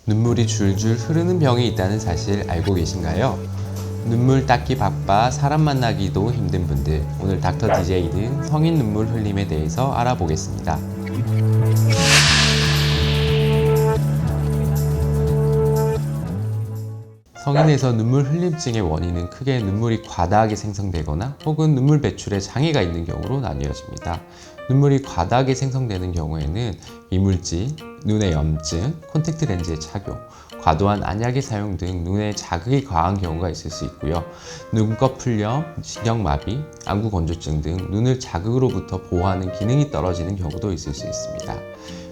눈물이 줄줄 흐르는 병이 있다는 사실 알고 계신가요? 눈물 닦기 바빠 사람 만나기도 힘든 분들, 오늘 닥터 DJ는 성인 눈물 흘림에 대해서 알아보겠습니다. 성인에서 눈물 흘림증의 원인은 크게 눈물이 과다하게 생성되거나 혹은 눈물 배출에 장애가 있는 경우로 나뉘어집니다. 눈물이 과다하게 생성되는 경우에는 이물질, 눈의 염증, 콘택트 렌즈의 착용, 과도한 안약의 사용 등 눈에 자극이 과한 경우가 있을 수 있고요. 눈꺼풀염, 신경마비, 안구건조증 등 눈을 자극으로부터 보호하는 기능이 떨어지는 경우도 있을 수 있습니다.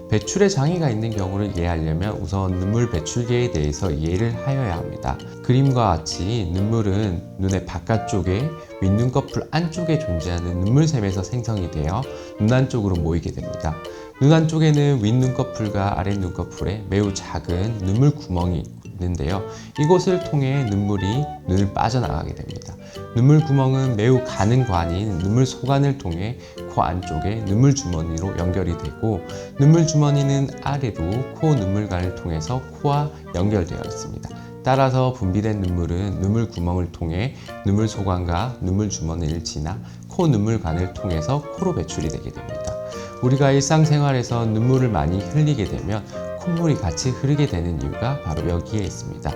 배출에 장애가 있는 경우를 이해하려면 우선 눈물 배출계에 대해서 이해를 하여야 합니다. 그림과 같이 눈물은 눈의 바깥쪽에 윗눈꺼풀 안쪽에 존재하는 눈물샘에서 생성이 되어 눈 안쪽으로 모이게 됩니다. 눈 안쪽에는 윗눈꺼풀과 아랫눈꺼풀에 매우 작은 눈물 구멍이 있는데요. 이곳을 통해 눈물이 눈을 빠져나가게 됩니다. 눈물 구멍은 매우 가는 관인 눈물 소관을 통해 코 안쪽에 눈물 주머니로 연결이 되고, 눈물 주머니는 아래로 코 눈물관을 통해서 코와 연결되어 있습니다. 따라서 분비된 눈물은 눈물 구멍을 통해 눈물 소관과 눈물 주머니를 지나 코 눈물관을 통해서 코로 배출이 되게 됩니다. 우리가 일상생활에서 눈물을 많이 흘리게 되면 콧물이 같이 흐르게 되는 이유가 바로 여기에 있습니다.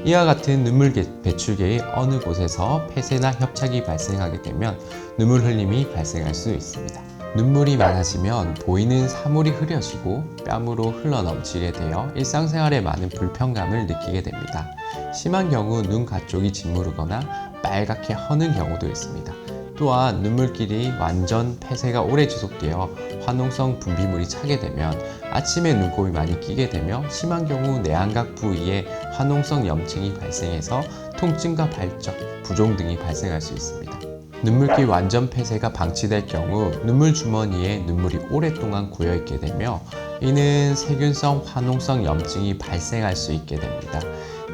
이와 같은 눈물 배출계의 어느 곳에서 폐쇄나 협착이 발생하게 되면 눈물 흘림이 발생할 수 있습니다. 눈물이 많아지면 보이는 사물이 흐려지고 뺨으로 흘러넘치게 되어 일상생활에 많은 불편감을 느끼게 됩니다. 심한 경우 눈 가쪽이 짓무르거나 빨갛게 허는 경우도 있습니다. 또한 눈물길이 완전 폐쇄가 오래 지속되어 화농성 분비물이 차게 되면 아침에 눈곱이 많이 끼게 되며 심한 경우 내안각 부위에 화농성 염증이 발생해서 통증과 발적, 부종 등이 발생할 수 있습니다. 눈물길 완전 폐쇄가 방치될 경우 눈물 주머니에 눈물이 오랫동안 고여있게 되며 이는 세균성 화농성 염증이 발생할 수 있게 됩니다.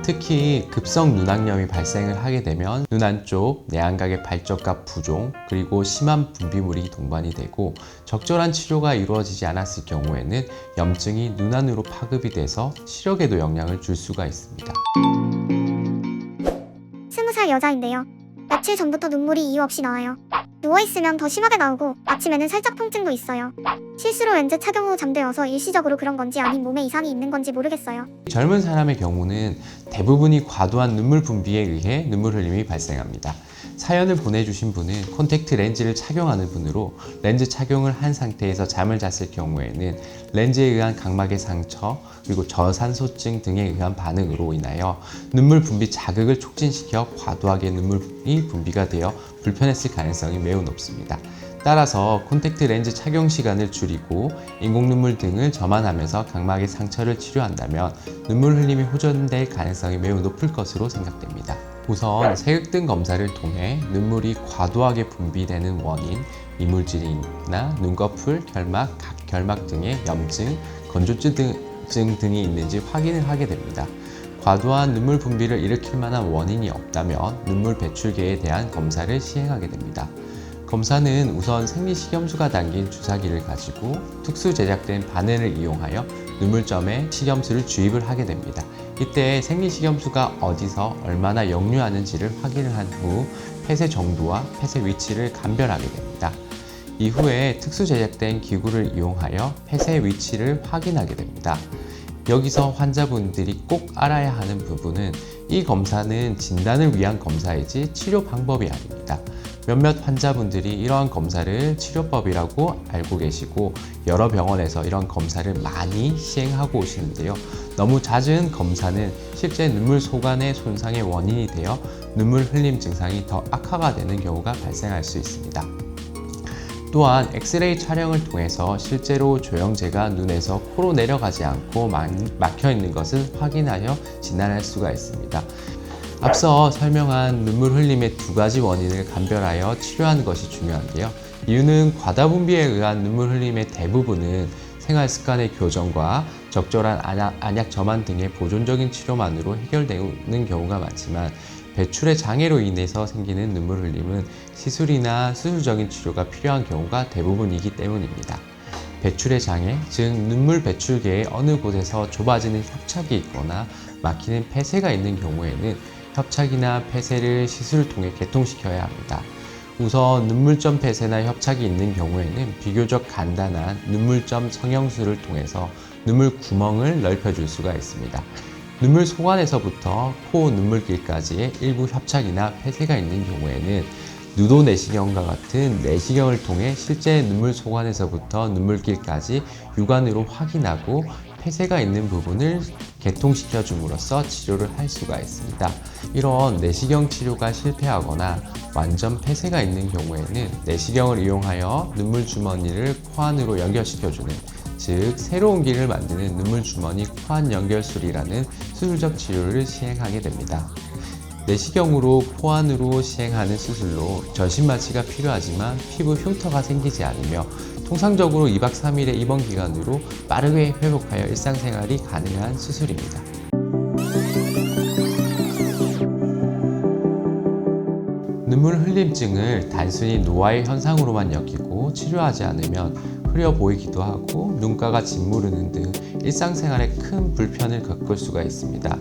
특히 급성 눈악염이 발생을 하게 되면 눈 안쪽 내안각의 발적과 부종, 그리고 심한 분비물이 동반이 되고 적절한 치료가 이루어지지 않았을 경우에는 염증이 눈 안으로 파급이 돼서 시력에도 영향을 줄 수가 있습니다. 20살 여자인데요. 며칠 전부터 눈물이 이유 없이 나와요. 누워있으면 더 심하게 나오고 아침에는 살짝 통증도 있어요. 실수로 렌즈 착용 후 잠들어서 일시적으로 그런 건지 아닌 몸에 이상이 있는 건지 모르겠어요. 젊은 사람의 경우는 대부분이 과도한 눈물 분비에 의해 눈물 흘림이 발생합니다. 사연을 보내주신 분은 콘택트 렌즈를 착용하는 분으로 렌즈 착용을 한 상태에서 잠을 잤을 경우에는 렌즈에 의한 각막의 상처, 그리고 저산소증 등에 의한 반응으로 인하여 눈물 분비 자극을 촉진시켜 과도하게 눈물이 분비가 되어 불편했을 가능성이 매우 높습니다. 따라서 콘택트 렌즈 착용 시간을 줄이고 인공눈물 등을 점안하면서 각막의 상처를 치료한다면 눈물 흘림이 호전될 가능성이 매우 높을 것으로 생각됩니다. 우선 색등 검사를 통해 눈물이 과도하게 분비되는 원인, 이물질이나 눈꺼풀, 결막, 각결막 등의 염증, 건조증 등이 있는지 확인을 하게 됩니다. 과도한 눈물 분비를 일으킬 만한 원인이 없다면 눈물 배출계에 대한 검사를 시행하게 됩니다. 검사는 우선 생리식염수가 담긴 주사기를 가지고 특수 제작된 바늘을 이용하여 눈물점에 식염수를 주입을 하게 됩니다. 이때 생리식염수가 어디서 얼마나 역류하는지를 확인을 한 후 폐쇄 정도와 폐쇄 위치를 감별하게 됩니다. 이후에 특수 제작된 기구를 이용하여 폐쇄 위치를 확인하게 됩니다. 여기서 환자분들이 꼭 알아야 하는 부분은 이 검사는 진단을 위한 검사이지 치료 방법이 아닙니다. 몇몇 환자분들이 이러한 검사를 치료법이라고 알고 계시고 여러 병원에서 이런 검사를 많이 시행하고 오시는데요. 너무 잦은 검사는 실제 눈물 소관의 손상의 원인이 되어 눈물 흘림 증상이 더 악화가 되는 경우가 발생할 수 있습니다. 또한 엑스레이 촬영을 통해서 실제로 조영제가 눈에서 코로 내려가지 않고 막혀 있는 것을 확인하여 진단할 수가 있습니다. 앞서 설명한 눈물 흘림의 두 가지 원인을 감별하여 치료하는 것이 중요한데요. 이유는 과다 분비에 의한 눈물 흘림의 대부분은 생활 습관의 교정과 적절한 안약 점안 등의 보존적인 치료만으로 해결되는 경우가 많지만 배출의 장애로 인해서 생기는 눈물 흘림은 시술이나 수술적인 치료가 필요한 경우가 대부분이기 때문입니다. 배출의 장애, 즉 눈물 배출계의 어느 곳에서 좁아지는 협착이 있거나 막히는 폐쇄가 있는 경우에는 협착이나 폐쇄를 시술을 통해 개통시켜야 합니다. 우선 눈물점 폐쇄나 협착이 있는 경우에는 비교적 간단한 눈물점 성형술을 통해서 눈물 구멍을 넓혀줄 수가 있습니다. 눈물 소관에서부터 코 눈물길까지의 일부 협착이나 폐쇄가 있는 경우에는 누도 내시경과 같은 내시경을 통해 실제 눈물 소관에서부터 눈물길까지 육안으로 확인하고 폐쇄가 있는 부분을 개통시켜 줌으로써 치료를 할 수가 있습니다. 이런 내시경 치료가 실패하거나 완전 폐쇄가 있는 경우에는 내시경을 이용하여 눈물 주머니를 코 안으로 연결시켜주는, 즉 새로운 길을 만드는 눈물 주머니 코안 연결술이라는 수술적 치료를 시행하게 됩니다. 내시경으로 코 안으로 시행하는 수술로 전신 마취가 필요하지만 피부 흉터가 생기지 않으며 통상적으로 2박 3일의 입원 기간으로 빠르게 회복하여 일상생활이 가능한 수술입니다. 눈물 흘림증을 단순히 노화의 현상으로만 여기고 치료하지 않으면 흐려 보이기도 하고 눈가가 짓무르는 등 일상생활에 큰 불편을 겪을 수가 있습니다.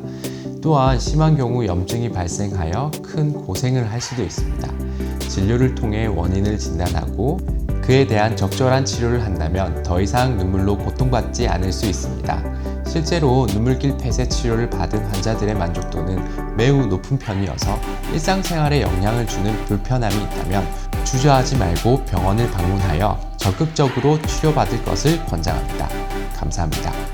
또한 심한 경우 염증이 발생하여 큰 고생을 할 수도 있습니다. 진료를 통해 원인을 진단하고 그에 대한 적절한 치료를 한다면 더 이상 눈물로 고통받지 않을 수 있습니다. 실제로 눈물길 폐쇄 치료를 받은 환자들의 만족도는 매우 높은 편이어서 일상생활에 영향을 주는 불편함이 있다면 주저하지 말고 병원을 방문하여 적극적으로 치료받을 것을 권장합니다. 감사합니다.